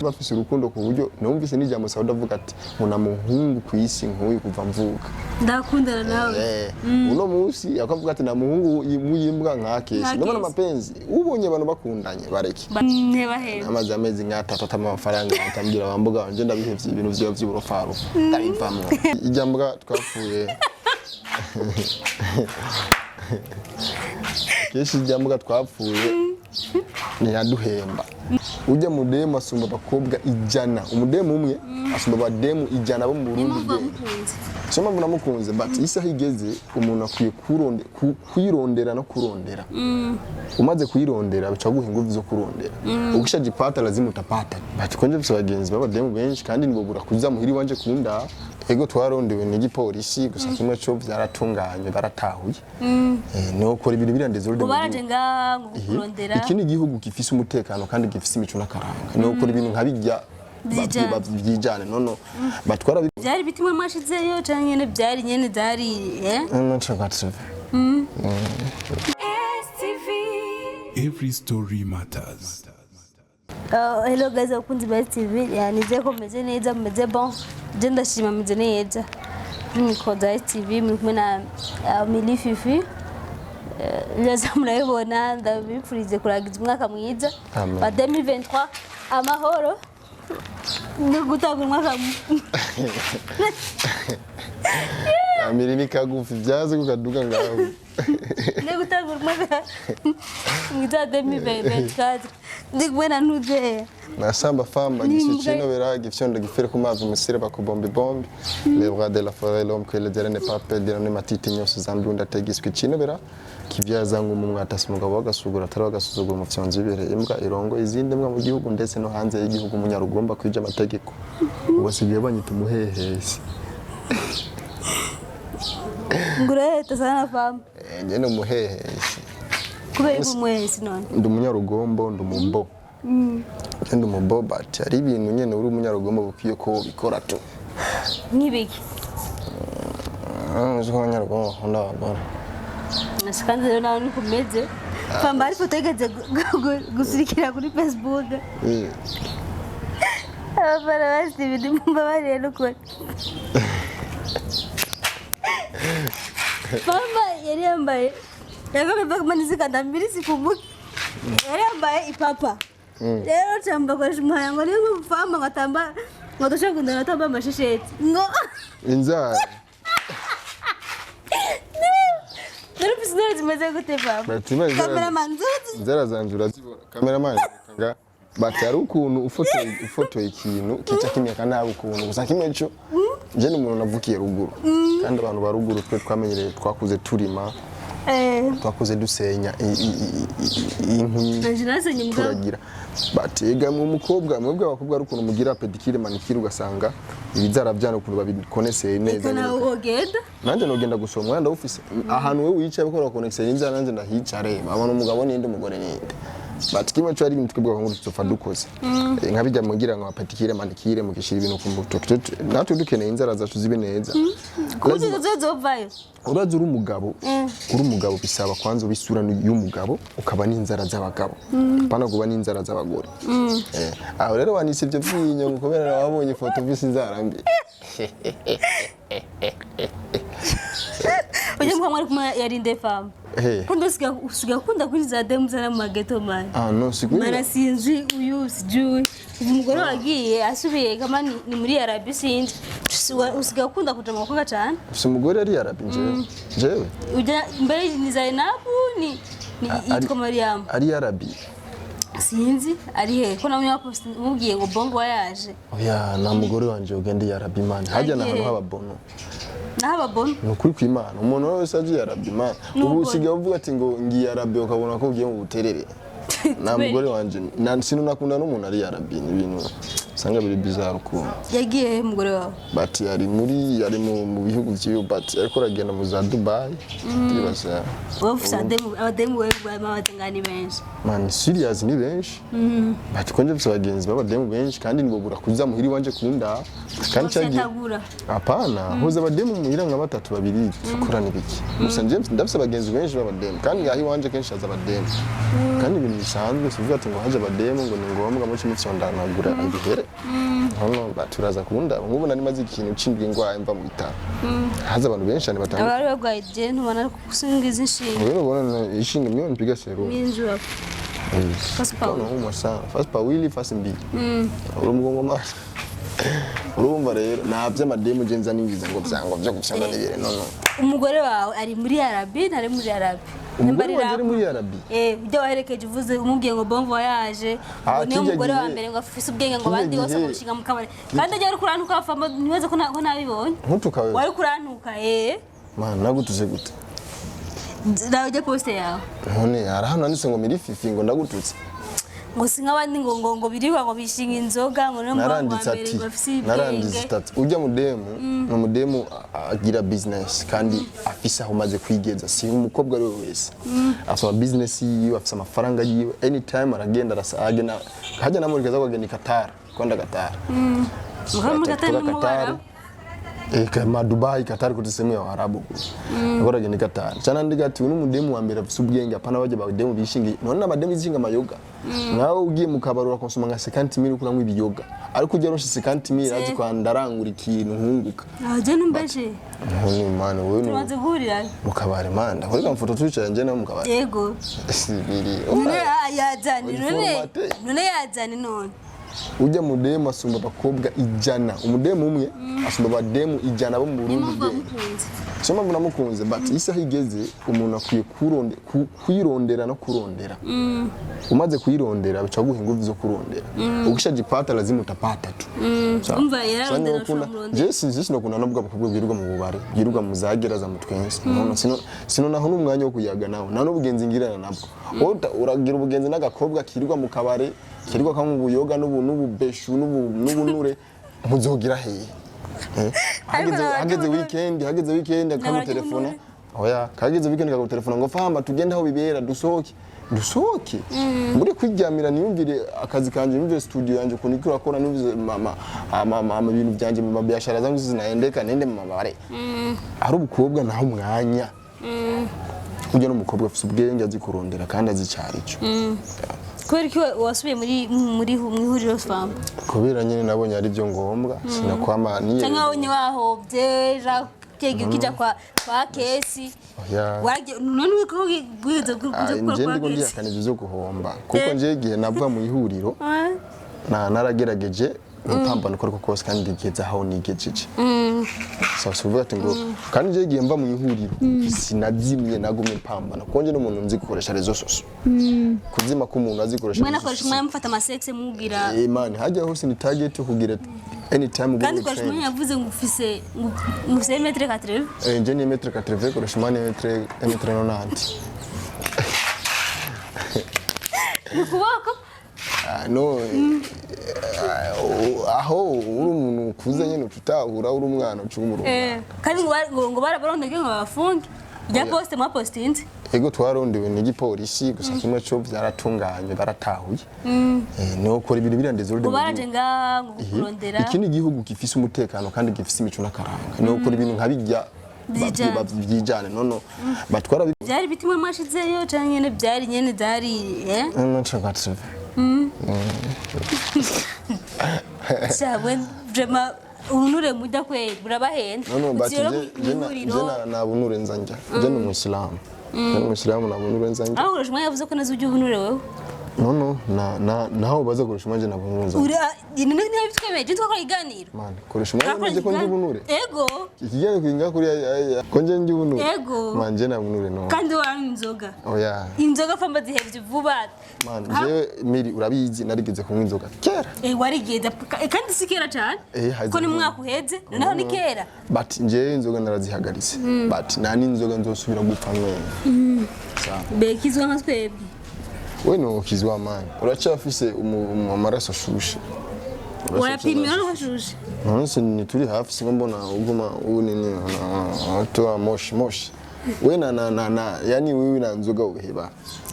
bafise urukundo ku buryo numvise n'ijambo Sauda avuga ati nkuna muhungu kwisi nkuyu kuva mvuka ndakundana nawe uno munsi akavuga ati na muhungu yimbwa nkakese ndabona amapenzi ubonye abantu bakundanye bareke ntebahera amazi amezi nk'atatu atamafaranga atambwira abambuga wanje ndabihevye ibintu vy'uburofaro ndabivamwe ijambwa twapfuye keshi ijambwa twapfuye ntiyaduhemba ujya mudemu asumba abakobwa ijana umudemu umwe asumba abademu ijana bo mu Burundi soma mbona mukunze but isaha igeze umuntu akwiye kwirondera no kurondera umaze kwirondera bica guha ingufu zo kurondera ukishaje pata lazima utapata but konje bise bagenzi babademu benshi kandi nibobura kuza muhiri wanje kunda ego twarondewe n'igipolisi gusa kimwe cyo byaratunganye baratahuye no kora ibintu birandeze urode ubaraje ngo kurondera ikindi gihugu gifise umutekano kandi gifise imico n'akaranga no kora ibintu nkabijya byijane no batwara byari bitimwe mwashizeyo canke nyene byari nyene dari Every story matters. Hello guys, wakunzi ba TV. Yani zeko meze neza meze bon. Je ndashima meze neza. Nikoda TV muri kumwe na Milly Fifi. Leza murayibona ndabipfurize kuragiza umwaka mwiza wa 2023 amahoro. Nugutagura umwaka Milly ni kagufi byaze kukaduka ngaho. Nugutagura umwaka mwiza 2024. Ndigwena nuje na Famba gifino bera gifyondo gifere ku mazi musire bakubombe bombe les bras de la forêt l'homme que le dernier n'est pas perdre ne matite nyose zandunda tegiswe kino bera kivyaza ngo mu mwatasi umugabo wagasugura atari wagasuzugura mu fyonzi ibere imbwa irongo izindi mbwa mu gihugu ndetse no hanze y'igihugu munyarugomba kwija amategeko ubasigiye banyita umuhehesi ngureta sana Famba nyene umuhehesi kubera umuhehesi none ndi umunyarugombo ndi umumbo ndi umumbo but ari ibintu nyene uri umunyarugombo bukwiye ko bikora to nkibiki uzi ko umunyarugombo ndabagora nasikanze rero nawe nikumeze Famba ari foto igeze gusirikira kuri Facebook abana basi ibintu mbabarire n'ukuri Famba yari yambaye yagomba kumanizika ndambiri sikumbuki yari yambaye ipapa rero cyamba kwa shumaya ngo niyo Famba ngatamba ngodosha kundana natamba amashesheti ngo inzara Nari pisine zimeze gute Famba cameraman inzara zanjura zibona cameraman kanga batari ukuntu ufotoye ikintu kica kimyaka nabi ukuntu gusa kimeco je n'umuntu navukiye ruguru kandi abantu ba ruguru twe twamenyereye twakuze turima twakuze dusenya inkwi turagira batega mu mukobwa mwebwe abakobwa ari ukuntu mugira pedicure manicure ugasanga ibizara byano ukuntu babikoneseye neza nanje nogenda gusoma mwanda ufise ahantu we wicaye bakora connection inzara nanje ndahica reba abona umugabo ninde umugore ninde batikimwe cyo ari ibintu twebwe ngo tuzofa dukoze nkabijya mugira ngo pedicure manicure mugishira ibintu ku mbuto natwe dukeneye inzara zacu zibe neza kuzi zovayo uraje uri umugabo bisaba kwanza ubisura y'umugabo ukaba n'inzara z'abagabo bana kuba n'inzara z'abagore aho rero wanise ibyo byinyo kubera wabonye ifoto visi inzara mbi uje mwamwe kuma yarinde Famba kundo usiga kunda kuri za demu zana mu mageto man no sigwe mara sinzi uyu sijui umugore wagiye asubiye kama ni muri Arabia sinzi usiga kunda kuja mu koga cyane ufite umugore ari Arabia jewe ujya mbere ni Zainabu ni yitwa Mariam ari Arabia sinzi ari he ko namwe wapost mubwiye ngo bongo yaje oya na mugore wanje ugende Arabia man hajya na hano haba bono n'ababona nukuri kw'Imana umuntu wese agiye Arabia man ubu usigaye uvuga ati ngo ngiye Arabia ukabona ko ugiye mu buterere na mugore wanje sino nakunda n'umuntu ari Arabia ibintu sanga biri bizarre ukuntu yagiye mugore wawe but yari mu bihugu by'iyo but ariko ragenda mu za Dubai tibasa wafisa abademu wewe babatangani benshi man serious ni benshi batukonje bise bagenzi babademu benshi kandi nibobura kuza muhiri wanje kunda kandi cyagiye apana hoza abademu muhira nka batatu babiri tukorana ibiki gusa nje ndafise abagenzi benshi babademu kandi yahi wanje kenshi aza abademu kandi ibintu bisanzwe sivuga ati ngo haje abademu ngo ni ngombwa mu kimwe cyondanagura ibihere hano baturaza kunda ngubu nari maze ikintu cindwe ngwa imva mu bitaro haza abantu benshi cyane batanga abari bagwaye je ntubona kusingiza inshinga rero ubona inshinga myo mpiga serum minjura fasi pawili fasi mbili urumgongo maso urumva rero nabyo amademu genza ningiza ngo byango byo gusanga nibere none umugore wawe ari muri Arabi ntari muri Arabi umugore wanje muri Arabi ujya waherekeje uvuze umubwiye ngo bon voyage ni umugore wa mbere ngo afise ubwenge ngo bandi bose gushinga mu kabare kandi ajya ari kurantuka Famba niweze ko nabibonye ntutukawe wari kurantuka man nagutuze gute ndawe je poste yawe none arahano nanditse ngo Milly Fifi ngo ndagututse ngo sinkabandi ngo birirwa ngo bishinga inzoga ngo no naranditse ati naranditse ati ujya mudemu no mudemu agira business kandi afisa aho maze kwigeza si umukobwa rero wese afite business yiwe afite amafaranga yiwe anytime aragenda arasagena hajya namurikaza kwagenda Qatar kwanda Qatar Qatar kama Dubai Qatar kutiseme ya Arabu agora genda Qatar cyane ndigati uno mudemu wa mbere afite ubwenge apana baje bademu bishingi none abademu bishinga amayoga nawe ugiye mukabarura konsoma nka 50,000 kuramwe ibiyoga ariko ujya ronshi 50,000 azi kwa ndarangura ikintu nkunguka aje numbeje none mwana wewe tumaze guhurira mukabare manda kuri kamfoto twicaye nje no mukabare yego sibiri none yajani none yajani none ujya mudemu asumba bakobwa ijana umudemu umwe asumba bademu ijana bo mu Burundi soma mbona mukunze but isaha igeze umuntu akwiye kwirondera no kurondera umaze kwirondera bica guha ingufu zo kurondera ukishajipata lazima utapata tu umva yararondera shomronde je sinzi no kuna nabwo bakobwa bwirirwa mu bubare bwirirwa muzagera za mutwense none sino naho n'umwanya wo kuyaga nawo nta n'ubugenzi ngirana nabwo uragira ubugenzi n'agakobwa kirirwa mu kabare kirirwa kamwe ubuyoga n'ububeshu n'ubunure muzogira hehe hageze weekend akamu telefona oya kageze weekend akamu telefona ngo Famba tugenda aho bibera dusohoke muri kwijyamira niyumvire akazi kanje niyumvire studio yanje kunikira akora niyumvire mama ibintu byanje mu biashara zangu zinaendeka nende mu mabare ari ubukobwa naho umwanya ujya n'umukobwa afite ubwenge azi kurondera kandi azi cyarico kubera ko wasubiye muri ihuriro Famba kubera nyine nabonye ari byo ngombwa sinakwama niye cyangwa wonye wahobye kege ukija kwa kesi waraje none uko bwiza kuja kwa nje ndiko ndiyakana ibyo guhomba kuko nje gihe nava mu ihuriro naragerageje gupambana uko kose kandi ndigeze aho nigejeje so vuga ati ngo kandi nje gihe mva mu ihuriro sinazimye nagumye pambana kuko nje n'umuntu nzi gukoresha rezo soso kuzima ko umuntu azikoresha mwana akoresha umwanya mufata amasexe mubwira man hajya hose ni target yo kugira anytime kandi ukoresha umwanya yavuze ngo ufise 1m80 nje ni 1m80 ukoresha umwanya 1m90 ukuboko no aho uri umuntu kuza nyene tutahura uri umwana ucumuru kandi ngo barabarondege ngo bafunge ya poste ma postinze ego twarondewe n'igipolisi gusa kimwe cyo byaratunganye baratahuye no ukora ibintu birandeze urode baraje nga ngo kurondera ikindi gihugu gifise umutekano kandi gifise imico nakaranga no ukora ibintu nkabijya byijane nono batwara byari bitimwe mashizeyo cyangwa nyene byari nyene dari nchakatse Sabwe vraiment unure mujya kwe burabahenda no bati je na bunure nzanja je ni Muslimu na bunure nzanja aho urashima yavuze ko nazo ujye ubunure wewe no naho baza kurusha manje na bunure nzanja ura ni bitwemeje twakora iganiro man kurusha manje ko ndi bunure ego ikigere kwinga kuri ko nje ndi bunure ego manje na bunure no kandi waranywa inzoga oya inzoga Famba zihevye vuba man je Milly urabizi narigeze kunywa inzoga kera warigeze kandi sikera cyane ko ni mwaka uheze naho ni kera but nje inzoga narazihagaritse but nani inzoga nzosubira gupfa mwe bekizwa nka twebwe we no kizwa man uracafise amaraso shushe urapimira no hashushe nonse ni turi hafi singo mbona uguma unini to moshi we na yani wewe na nzoga uheba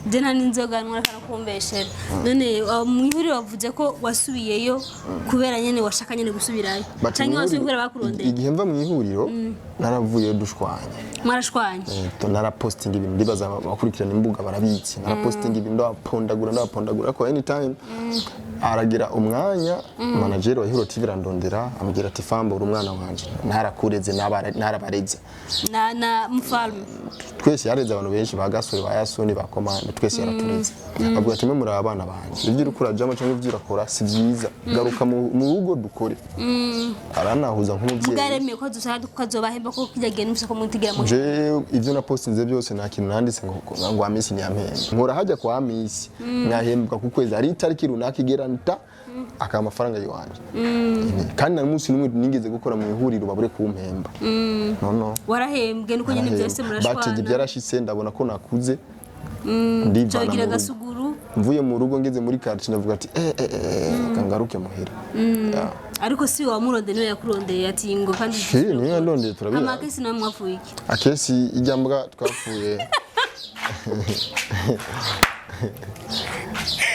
je nta n'inzoga nwara kana kumbeshera none mwihuri wavuze ko wasubiyeyo kubera nyene washaka nyene gusubirayo canke wasubira bakurondera igihe mva mwihuriro naravuye dushwanya mwarashwanya nara posting ibintu ndibaza abakurikirana imbuga barabitse nara posting ibintu ndapondagura ko anytime aragira umwanya manager wa Hero TV randondera amugira ati Famba uri umwana wanje ntarakureze narabareze na mfalme twese yareze abantu benshi bagasore bayasoni bakomanda twese yaratureze avuga ati muri abana banje ibyo urukura jama cyangwa ibyo urakora si byiza garuka mu rugo dukore aranahuza nk'umubyeyi bwaremeye ko dusaba tukazobahemba ko kijyagenda n'umse ko muntigira mu je ibyo na postinze byose nta kintu nanditse ngo amisi ni amene nkora hajya kwa amisi mwahembwa ku kwezi ari itariki runaka igeranta aka amafaranga yiwanje kandi na munsi numwe nigeze gukora mu ihuriro babure kumpemba no warahembwe nuko nyine byose murashwana bateje byarashitse ndabona ko nakuze ndivana gasuguru mvuye mu rugo ngeze muri quartier ndavuga ati kangaruke muhira ariko si wamurode niwe yakurondeye ati ngo kandi niwe ndondeye turabira amakesi namwe mwafuye iki akesi ijyambwa twapfuye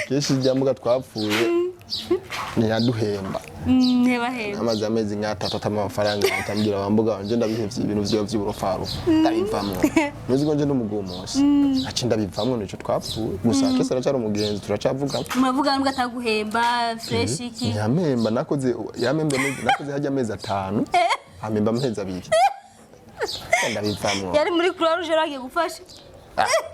akesi ijyambwa twapfuye ni yaduhemba ntebahemba amaze amezi nk'atatu atama amafaranga atambwira abambuga wanje ndabihevye ibintu vyo vy'uburofaru ndabivamwo nuzi ko nje ndumugumusi aci ndabivamwo nico twapfuye gusa akesi aracari umugenzi turacavuga muravuga ngo ataguhemba fresh iki yamemba nakoze hajya amezi 5 amemba amezi 2 ndabivamwo yari muri Croix Rouge ragiye gufasha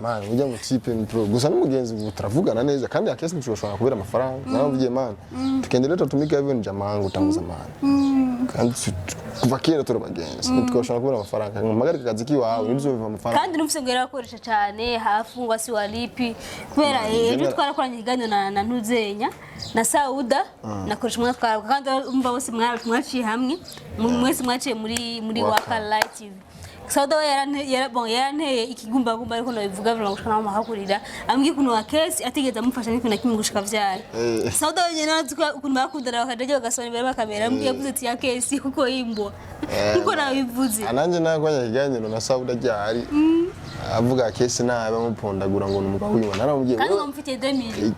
man ujya mu kipe ntro gusa n'umugenzi turavugana neza kandi akesi nticoshobora kubera amafaranga navugiye man tukendera tutumika even jamangu tanguza man kandi kuva kera turabagenzi ntitwoshobora kubera amafaranga mpagarika kazi kiwawe nibyo biva amafaranga kandi numvise ngo yarakoresha cyane hafungwa si walipi kubera ejo twarakoranye iganyo na ntuzenya na Sauda nakoresha umwe twara kandi umva bose mwaciye hamwe mwese mwaciye muri Waka Light TV Sauda yaranteye ikigumbagumba ariko nabivuga bira gushaka n'amahakurira ambwiye kuno akesi atigeze amufasha n'ibintu nakimwe gushika vyari Sauda wenyine natsuka ukuntu bakundana bakaje bagasona imbere bakamera ambwiye yavuze ati akesi kuko yimbwa kuko nabivuze ananje nakwanya kiganiro na Sauda ryari avuga akesi nabe amupondagura ngo numugabo wiwe naramubwiye kandi bamufite 2000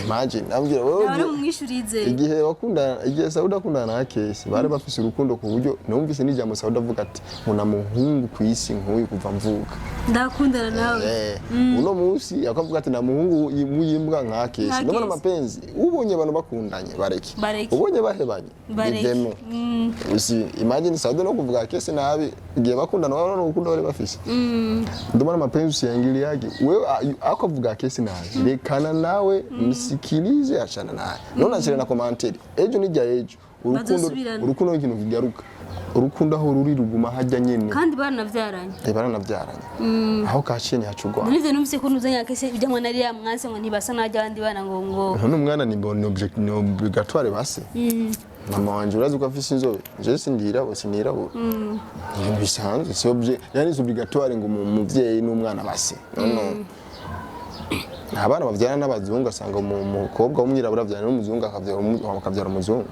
imagine ambwira wewe nabara mumwishurize igihe Sauda akundana na akesi bari bafise urukundo ku buryo numvise n'ijambo Sauda avuga ati muna muhungu kwisi nkuyu kuva mvuka ndakundana nawe uno munsi akavuga ati na muhungu yimbwa nka akesi ndabona amapenzi ubonye abantu bakundanye bareke ubonye bahebanye bivemo usi imagine Sauda no kuvuga akesi nabi igihe bakundana baba urukundo bari bafise ndabona amapenzi usiyangili yake wewe akavuga akesi nabi rekana nawe msikilize achana naye nona chile na komanteri ejo nijya ejo urukundo ikintu kigaruka urukundo aho ruri ruguma hajya nyene kandi baranavyaranye aho kashini hacugwa nize numvise ko nuzanya kese bijya mwana ari yamwanse ngo ntibasa najya abandi bana ngo none umwana ni obligatoire base mama wanje urazi ko afise inzobe je sindira bose nirabo bisanzwe si obligatoire ngo umuvyeyi n'umwana base abana bavyana n'abazungu asanga umukobwa w'umwirabura avyana n'umuzungu akavyara umuzungu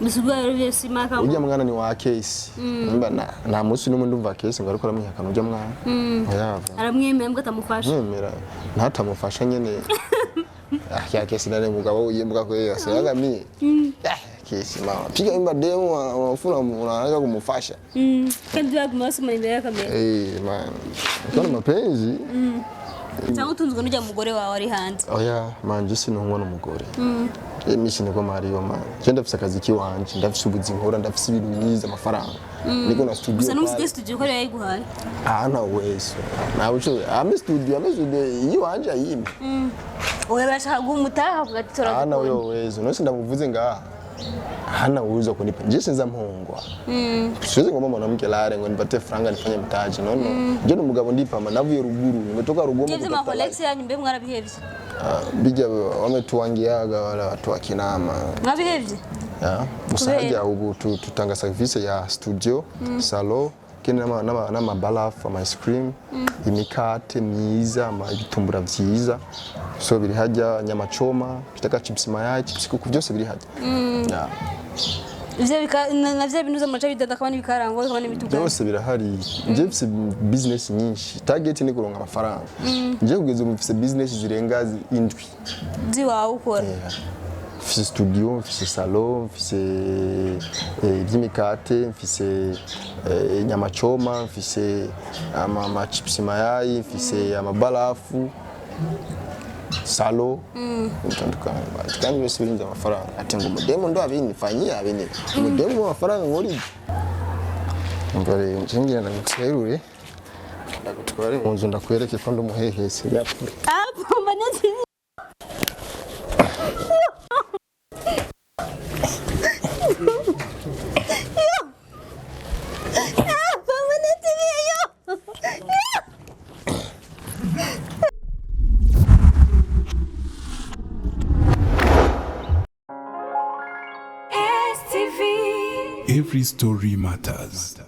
bisubwa rero byose maka ujya mwana ni wa case mba na musi n'umuntu umva case ngo ariko aramwihakana ujya mwana aramwemera mbwa tamufasha mwemera ntatamufasha nyene ya case nane mugabo yimbwa ko yose yagamiye case mama piga imba demo wafuna unaanza kumufasha kandi bagumasa imbere ya kamera man kana mapenzi cyangwa utunzwe n'ujya mugore wawe ari hanze oya manje sinumwa n'umugore emishi niko mariyo man je ndafise akazi kiwanje ndafise ubuzi nkora ndafise ibintu myiza amafaranga niko na studio gusa n'umusigiye studio ko yayiguhaye na weso na uco studio yiwanje ayimba oya bashaka gumutaha kugatora na uyo weso no sindamuvuze ngaha hana uwezo kunipa je sinza mpongwa siwezi ngoma mwanamke lare ngo nipate franga nifanye mtaji no je n'umugabo ndipama navuye ruguru nimetoka rugomo je ma Alex yanyu mbe mwarabihevye bija wametuangiaga wala watu akinama mwabihevye musaja ubu tutanga service ya studio salon kene na mabalafu ama ice cream imikate myiza ibitumbura vyiza so biri hajya nyama choma bitaka chips mayai chips kuku byose biri hajya navyo binuza amaca bidada kabana ibikarango kabana ibitugana byose birahari nje mfise business nyinshi target ni kuronka amafaranga nje kugeza mu mfise business zirenga indwi ziwawe ukora mfise studio mfise salon mfise iby'imikate mfise nyamachoma mfise ama chips mayai mfise amabalafu salo bitandukanye kandi byose birinze amafaranga ati ngo mudemo ndo abinifanyia abene mudemo amafaranga ngori ngore ngingira ndagutserure ndagutware mu nzu ndakwereke ko ndo muhehese yapfuye pamba nati Every story matters.